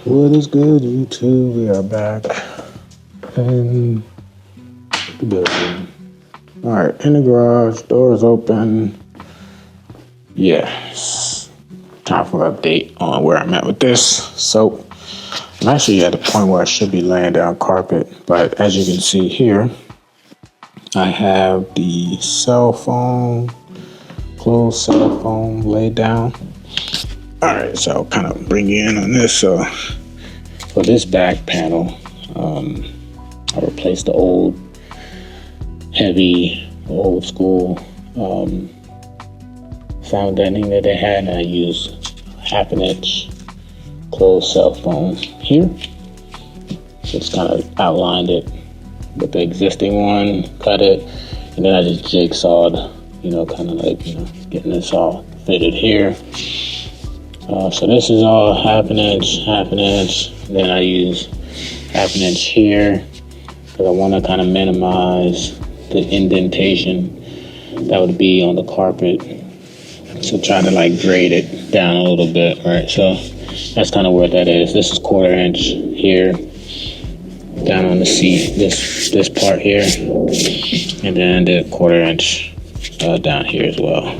What is good, YouTube? We are back in the building. All right, in the garage, doors open. Yes, time for an update on where I'm at with this. So I'm actually at the point where I should be laying down carpet, but as you can see here, I have the closed cell phone laid down. All right, so I'll kind of bring you in on this. So for this back panel, I replaced the old, heavy, old school sound deadening that they had, and I used 1/2" closed cell phone here. Just kind of outlined it with the existing one, cut it, and then I just jigsawed, kind of like, getting this all fitted here. So this is all 1/2", and then I use 1/2" here because I want to kind of minimize the indentation that would be on the carpet. So try to like grade it down a little bit, right? So that's kind of where that is. This is 1/4" here, down on the seat, this part here, and then the 1/4" down here as well.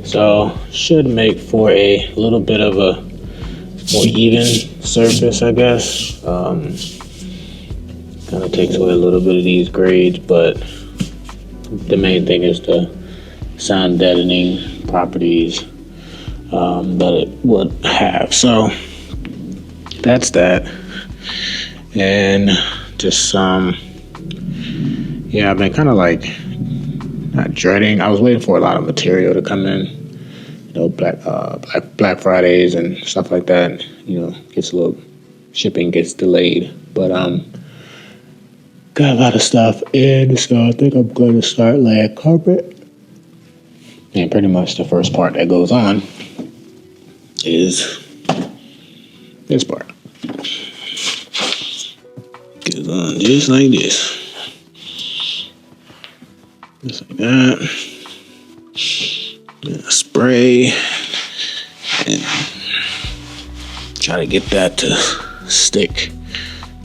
So should make for a little bit of a more even surface, I guess. Kind of takes away a little bit of these grades, but the main thing is the sound deadening properties that it would have. So that's that. And just I've been kind of like not dreading. I was waiting for a lot of material to come in, Black Fridays and stuff like that. Shipping gets delayed, but got a lot of stuff in, so I think I'm going to start laying carpet. And pretty much the first part that goes on is this part. Goes on just like this. Just like that. And I spray and try to get that to stick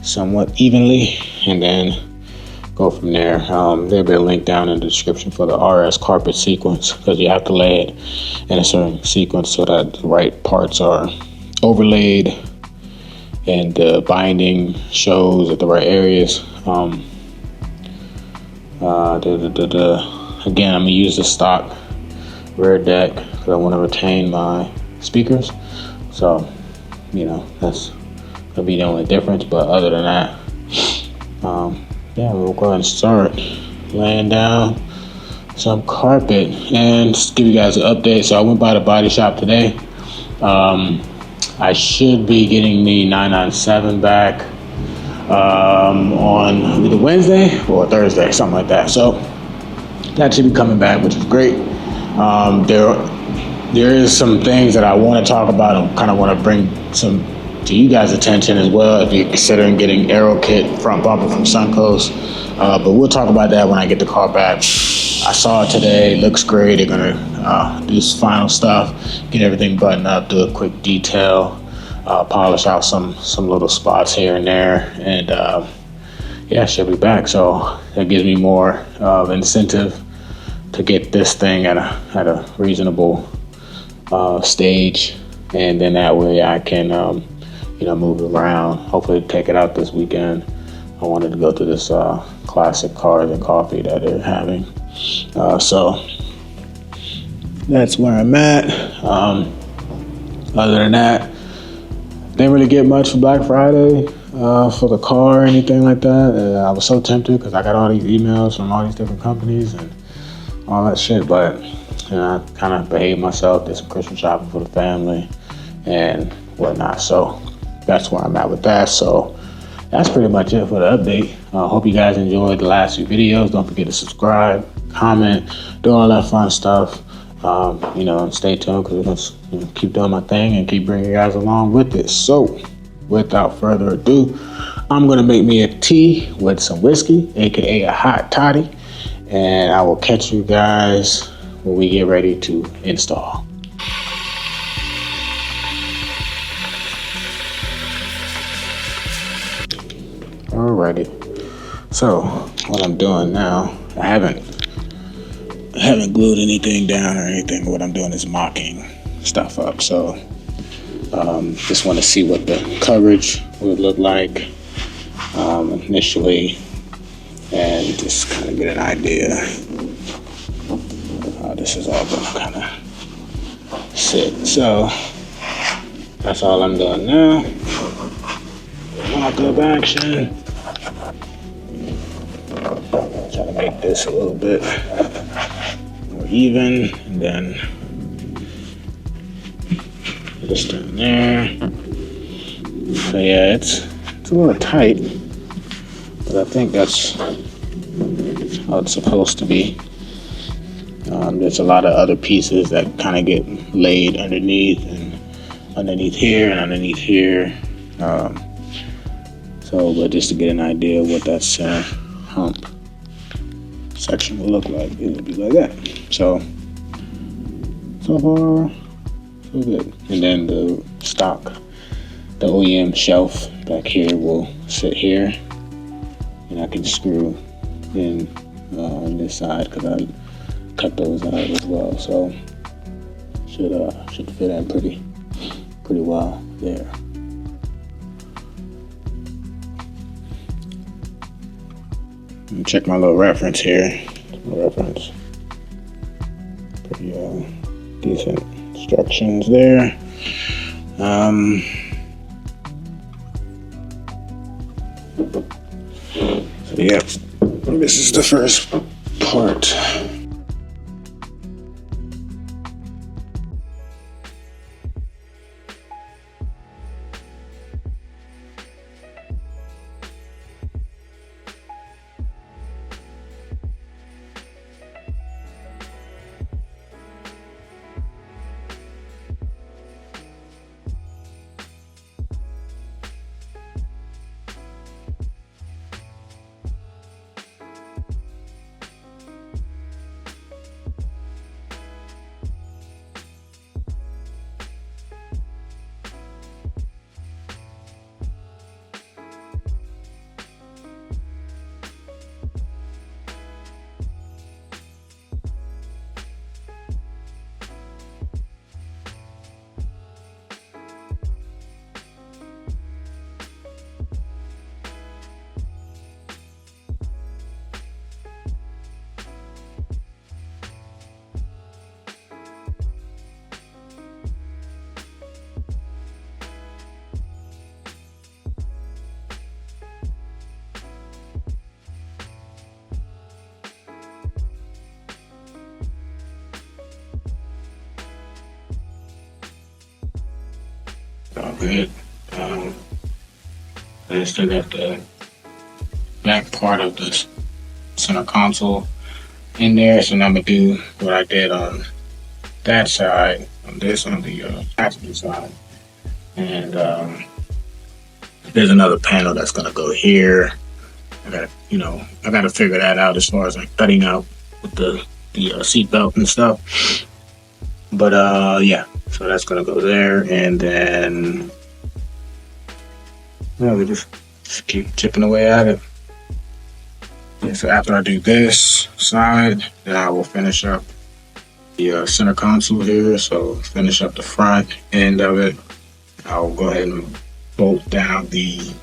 somewhat evenly, and then go from there. There'll be a link down in the description for the RS carpet sequence, because you have to lay it in a certain sequence so that the right parts are overlaid and the binding shows at the right areas. Again, I'm gonna use the stock rear deck because I want to retain my speakers. So, that's gonna be the only difference. But other than that, we'll go ahead and start laying down some carpet and just give you guys an update. So I went by the body shop today. I should be getting the 997 back on either Wednesday or Thursday, something like that. So that should be coming back, which is great. There is some things that I want to talk about and kind of want to bring some to you guys' attention as well if you're considering getting aero kit front bumper from Suncoast. But we'll talk about that when I get the car back. I saw it today, looks great. They're gonna do this final stuff, get everything buttoned up, do a quick detail, polish out some little spots here and there, and she'll be back. So that gives me more incentive to get this thing at a reasonable stage, and then that way I can move it around. Hopefully take it out this weekend. I wanted to go to this classic cars and coffee that they're having. So that's where I'm at. Other than that, didn't really get much for Black Friday for the car or anything like that. I was so tempted because I got all these emails from all these different companies and all that shit, but I kind of behaved myself, did some Christmas shopping for the family and whatnot. So that's where I'm at with that. So that's pretty much it for the update. Hope you guys enjoyed the last few videos. Don't forget to subscribe, comment, do all that fun stuff. And stay tuned because we're going to keep doing my thing and keep bringing you guys along with it. So without further ado, I'm going to make me a tea with some whiskey, aka a hot toddy, and I will catch you guys when we get ready to install. Alrighty. So what I'm doing now, I haven't glued anything down or anything. What I'm doing is mocking stuff up. So just want to see what the coverage would look like initially, and just kind of get an idea of how this is all going to kind of sit. So that's all I'm doing now. Mock up action. Try to make this a little bit more even, and then just down there. So yeah, it's a little tight, but I think that's how it's supposed to be. There's a lot of other pieces that kind of get laid underneath, and underneath here and underneath here. But just to get an idea of what that center hump section will look like, it would be like that. So far, so good. And then the stock, the OEM shelf back here will sit here, and I can screw in on this side because I cut those out as well. So should fit in pretty well there. Check my little reference here. Pretty decent instructions there. So yeah, this is the first part. All good. I still got the back part of this center console in there, so now I'm gonna do what I did on that side, on the passenger side, and there's another panel that's gonna go here. I gotta figure that out as far as like cutting out with the seat belt and stuff. But yeah, so that's gonna go there, and then we just keep chipping away at it. And so after I do this side, then I will finish up the center console here. So finish up the front end of it. I'll go ahead and bolt down the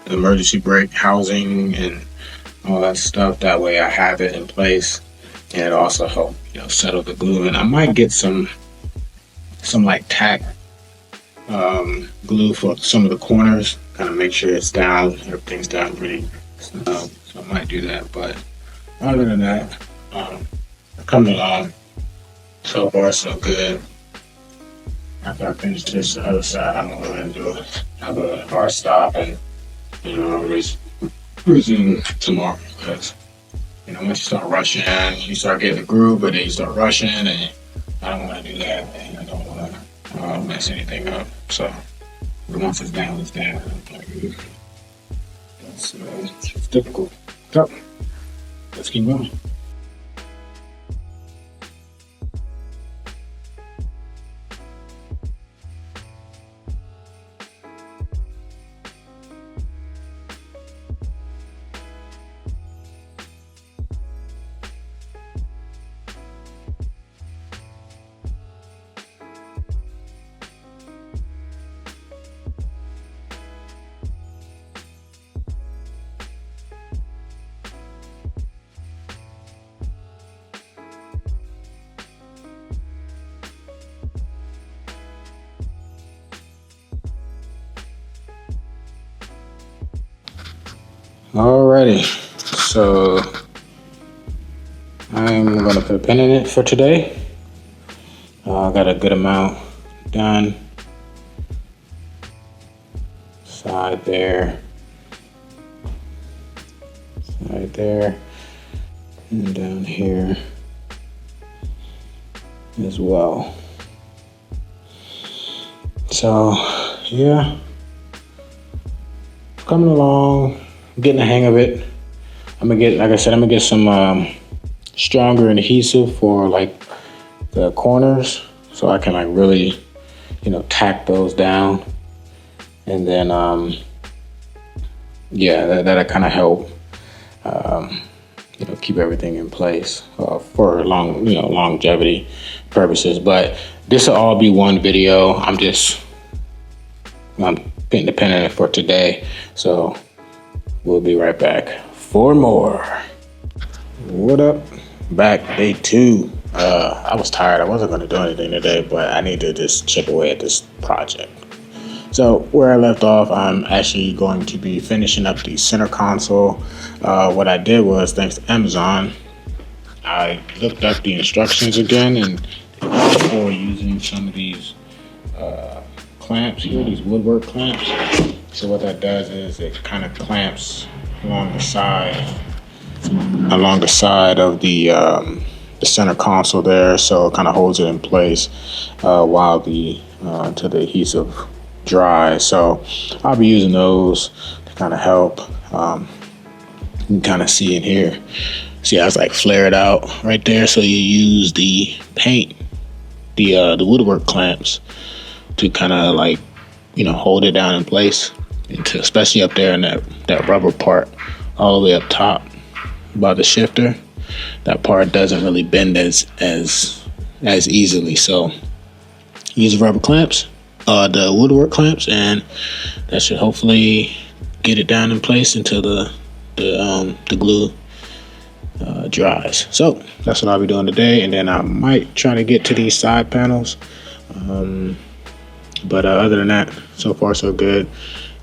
emergency brake housing and all that stuff. That way I have it in place, and it also help settle the glue. And I might get some like tack glue for some of the corners, kind of make sure it's down, everything's down pretty. So I might do that. But other than that, coming along so far so good. After I finish this, the other side, I'm gonna go ahead and have a hard stop and resume tomorrow, because once you start rushing, you start getting the groove, but then you start rushing, and I don't want to do that, and I don't want to mess anything up. So once it's down, it's down. It's difficult. So let's keep going. Alrighty, so I'm gonna put a pin in it for today. I got a good amount done. Side there, and down here as well. So yeah, coming along, getting the hang of it. I'm gonna get some stronger adhesive for like the corners, so I can like really, tack those down, and then that'll kind of help keep everything in place for longevity purposes. But this will all be one video. I'm putting the pin in it for today, so we'll be right back for more. What up? Back day 2. I was tired. I wasn't going to do anything today, but I need to just chip away at this project. So where I left off, I'm actually going to be finishing up the center console. What I did was, thanks to Amazon, I looked up the instructions again, and before using some of these clamps here, these woodwork clamps. So what that does is it kind of clamps along the side of the center console there, so it kind of holds it in place while until the adhesive dries. So I'll be using those to kind of help. You can kind of see in here. See, I was like flared out right there. So you use the paint, the woodwork clamps to kind of like hold it down in place, especially up there in that rubber part all the way up top by the shifter. That part doesn't really bend as easily. So use rubber clamps, the woodwork clamps, and that should hopefully get it down in place until the glue dries. So that's what I'll be doing today, and then I might try to get to these side panels. But other than that, so far so good.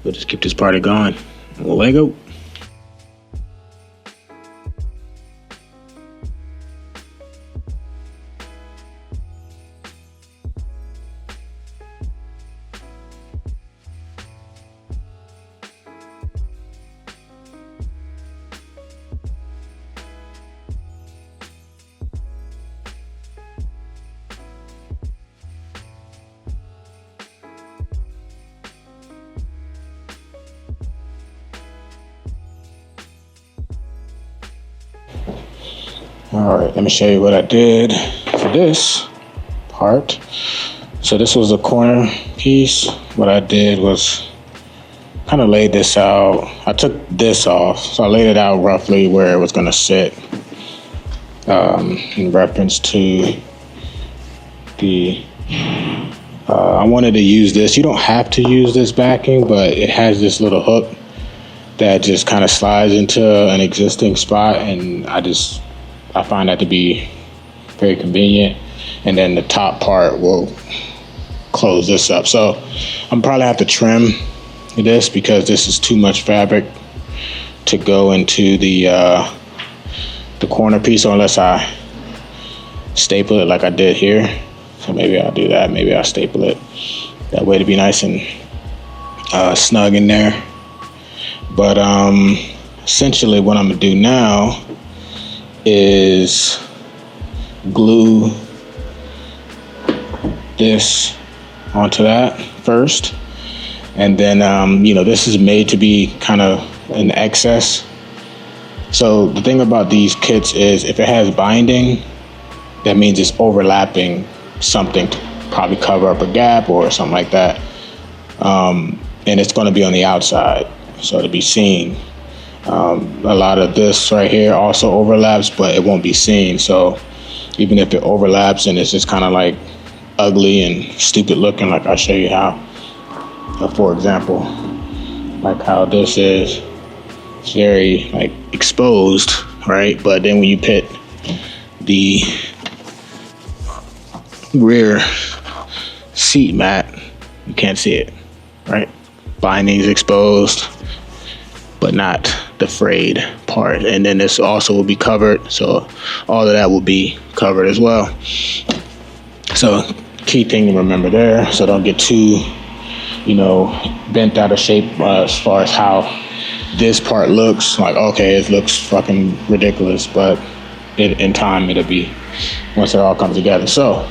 We'll just keep this party going. Lego. All right, let me show you what I did for this part. So this was a corner piece. What I did was kind of laid this out. I took this off, so I laid it out roughly where it was going to sit in reference to the I wanted to use this. You don't have to use this backing, but it has this little hook that just kind of slides into an existing spot, and I find that to be very convenient. And then the top part will close this up. So I'm probably have to trim this because this is too much fabric to go into the corner piece, unless I staple it like I did here. So maybe I'll do that. Maybe I'll staple it that way to be nice and snug in there. But essentially what I'm gonna do now is glue this onto that first, and then this is made to be kind of an excess. So the thing about these kits is if it has binding, that means it's overlapping something to probably cover up a gap or something like that, and it's going to be on the outside, so to be seen. A lot of this right here also overlaps, but it won't be seen. So even if it overlaps and it's just kind of like ugly and stupid looking, like I'll show you how. For example, like how this is, it's very like exposed, right? But then when you put the rear seat mat, you can't see it, right? Binding's exposed, but not the frayed part, and then this also will be covered, so all of that will be covered as well. So key thing to remember there, so don't get too, you know, bent out of shape as far as how this part looks. Like, okay, it looks fucking ridiculous, but in time it'll be, once it all comes together. So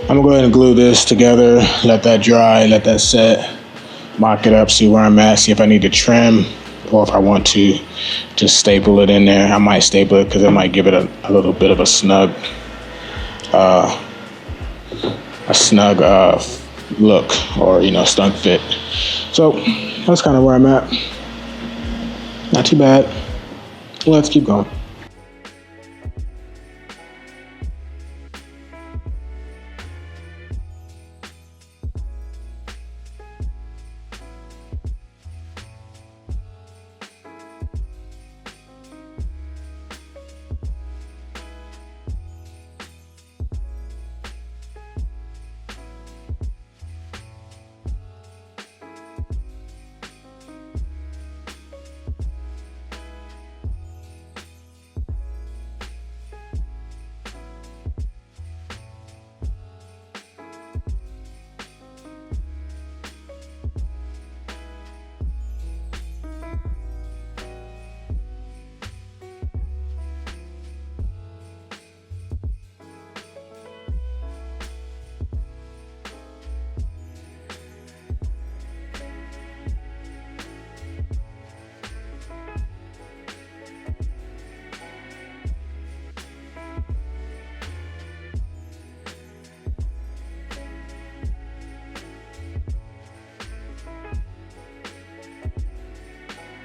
I'm gonna go ahead and glue this together, let that dry, let that set, mock it up, see where I'm at, see if I need to trim, or if I want to just staple it in there. I might staple it because it might give it a little bit of a snug look, or, you know, snug fit. So that's kind of where I'm at. Not too bad. Let's keep going.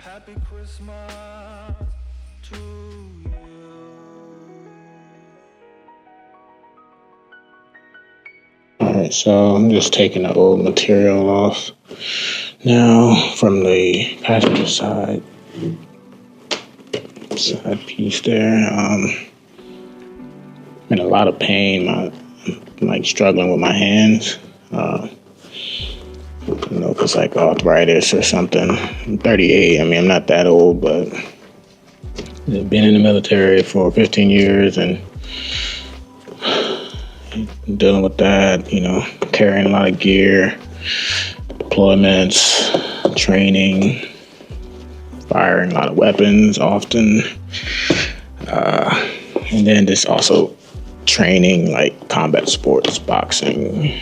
Happy Christmas to you. Alright, so I'm just taking the old material off now from the passenger side piece there. I'm in a lot of pain. I'm like struggling with my hands. You know, if it's like arthritis or something. I'm 38. I mean, I'm not that old, but I've been in the military for 15 years and dealing with that, you know, carrying a lot of gear, deployments, training, firing a lot of weapons often. And then just also training like combat sports, boxing,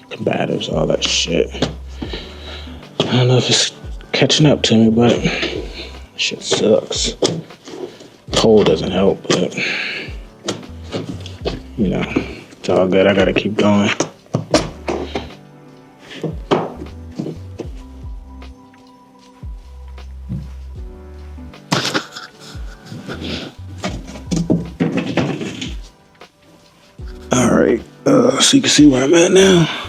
combatives, all that shit. I don't know if it's catching up to me, but shit sucks. Cold doesn't help, but you know, it's all good. I gotta keep going. Alright, so you can see where I'm at now.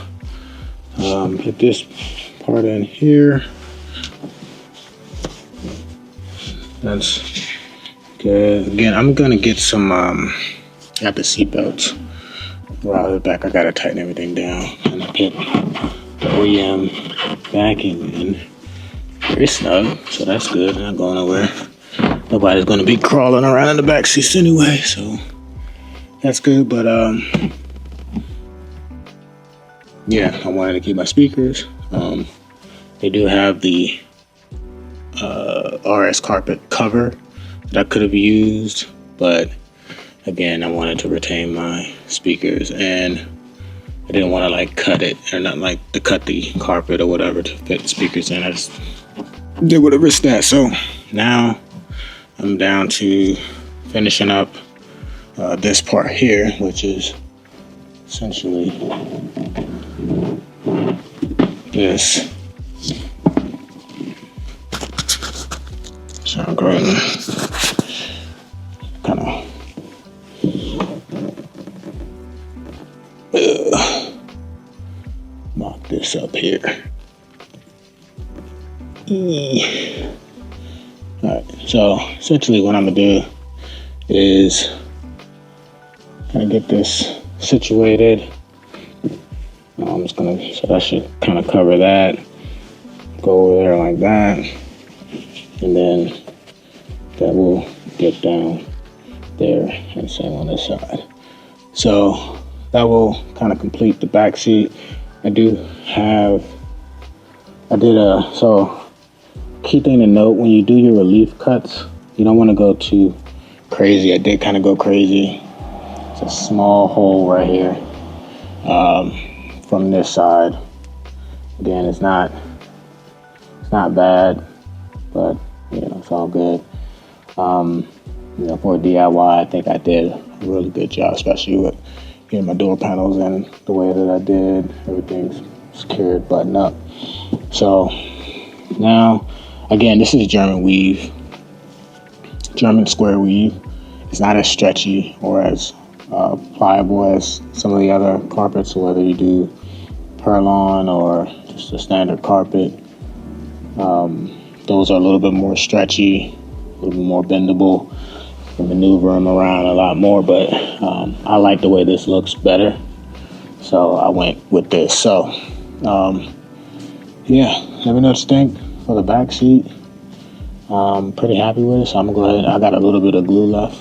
Put this part in here. That's good. Again, I'm gonna get some, got the seat belts right at the back. I gotta tighten everything down. And I put the OEM backing in. Very snug, so that's good. Not going nowhere. Nobody's gonna be crawling around in the back seats anyway, so that's good. But yeah, I wanted to keep my speakers. They do have the RS carpet cover that I could have used, but again, I wanted to retain my speakers, and I didn't want to like cut it, or not like to cut the carpet or whatever to fit the speakers in. I just did what I risked that. So now I'm down to finishing up this part here, which is essentially this. So I'm going to kind of mock this up here. Alright, so essentially what I'm going to do is kind of get this situated. I'm just going to, so I should kind of cover that, go over there like that. and then that will get down there, and same on this side. So that will kind of complete the back seat. So key thing to note, when you do your relief cuts, you don't want to go too crazy. I did kind of go crazy. It's a small hole right here from this side. Again, it's not bad, but it's all good. For a DIY, I think I did a really good job, especially with getting my door panels in the way that I did. Everything's secured, button up. So now, again, this is German weave, German square weave. It's not as stretchy or as pliable as some of the other carpets, whether you do Perlon or just a standard carpet. Those are a little bit more stretchy, a little bit more bendable. You can maneuver them around a lot more, but I like the way this looks better, so I went with this. So yeah, let me know what you think for the back seat. Pretty happy with it, so I'm gonna go ahead. I got a little bit of glue left.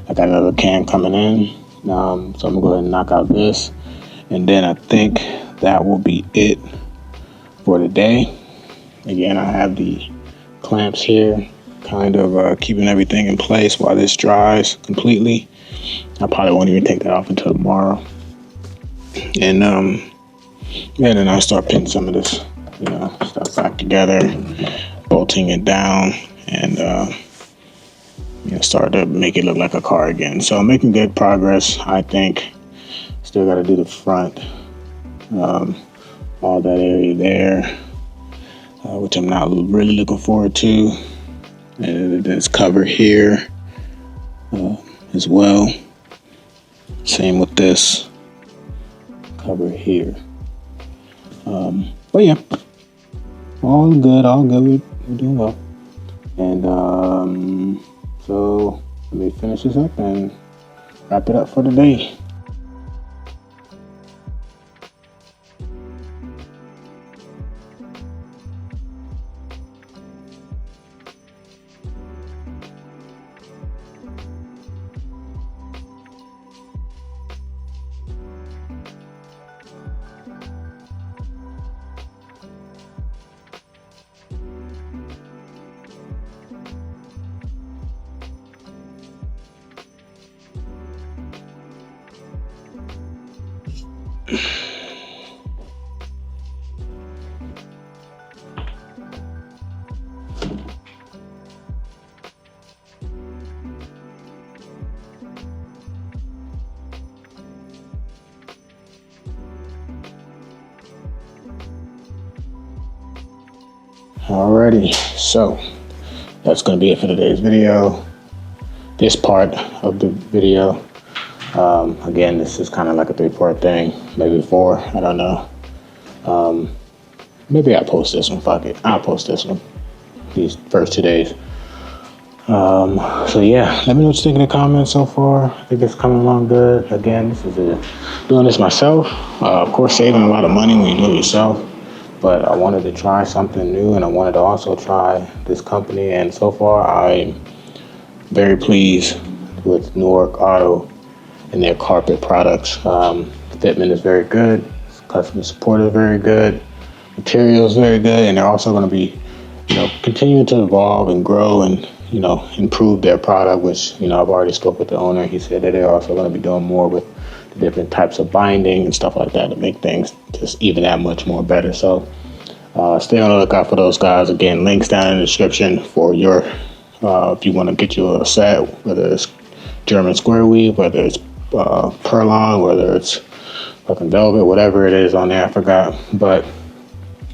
I got another can coming in, so I'm gonna go ahead and knock out this, and then I think that will be it for today. Again, I have the clamps here, kind of keeping everything in place while this dries completely. I probably won't even take that off until tomorrow. And then I'll start putting some of this, stuff back together, bolting it down, and start to make it look like a car again. So I'm making good progress, I think. Still got to do the front, all that area there, which I'm not really looking forward to. And there's cover here as well. Same with this cover here. But yeah, all good. We're doing well. And so let me finish this up and wrap it up for today. Alrighty, so that's going to be it for today's video. This part of the video, again, this is kind of like a 3-part thing, maybe 4, I don't know. Maybe I'll post this one, fuck it, I'll post this one, these first 2 days. So yeah, let me know what you think in the comments so far. I think it's coming along good. Again, this is doing this myself, of course saving a lot of money when you do it yourself. But I wanted to try something new, and I wanted to also try this company. And so far, I'm very pleased with Newark Auto and their carpet products. Fitment is very good. Customer support is very good. Material is very good. And they're also going to be, continuing to evolve and grow and, improve their product, which, I've already spoke with the owner. He said that they're also going to be doing more with the different types of binding and stuff like that to make things just even that much more better. So stay on the lookout for those guys. Again, links down in the description for your, if you want to get you a set, whether it's German square weave, whether it's Perlon, whether it's fucking velvet, whatever it is on there, I forgot. But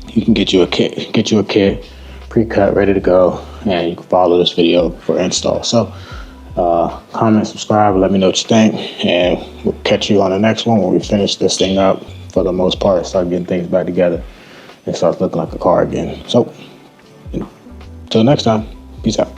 you can get you a kit, pre-cut, ready to go, and you can follow this video for install. So comment, subscribe, let me know what you think, and we'll catch you on the next one when we finish this thing up for the most part, start getting things back together and start looking like a car again. So until next time, peace out.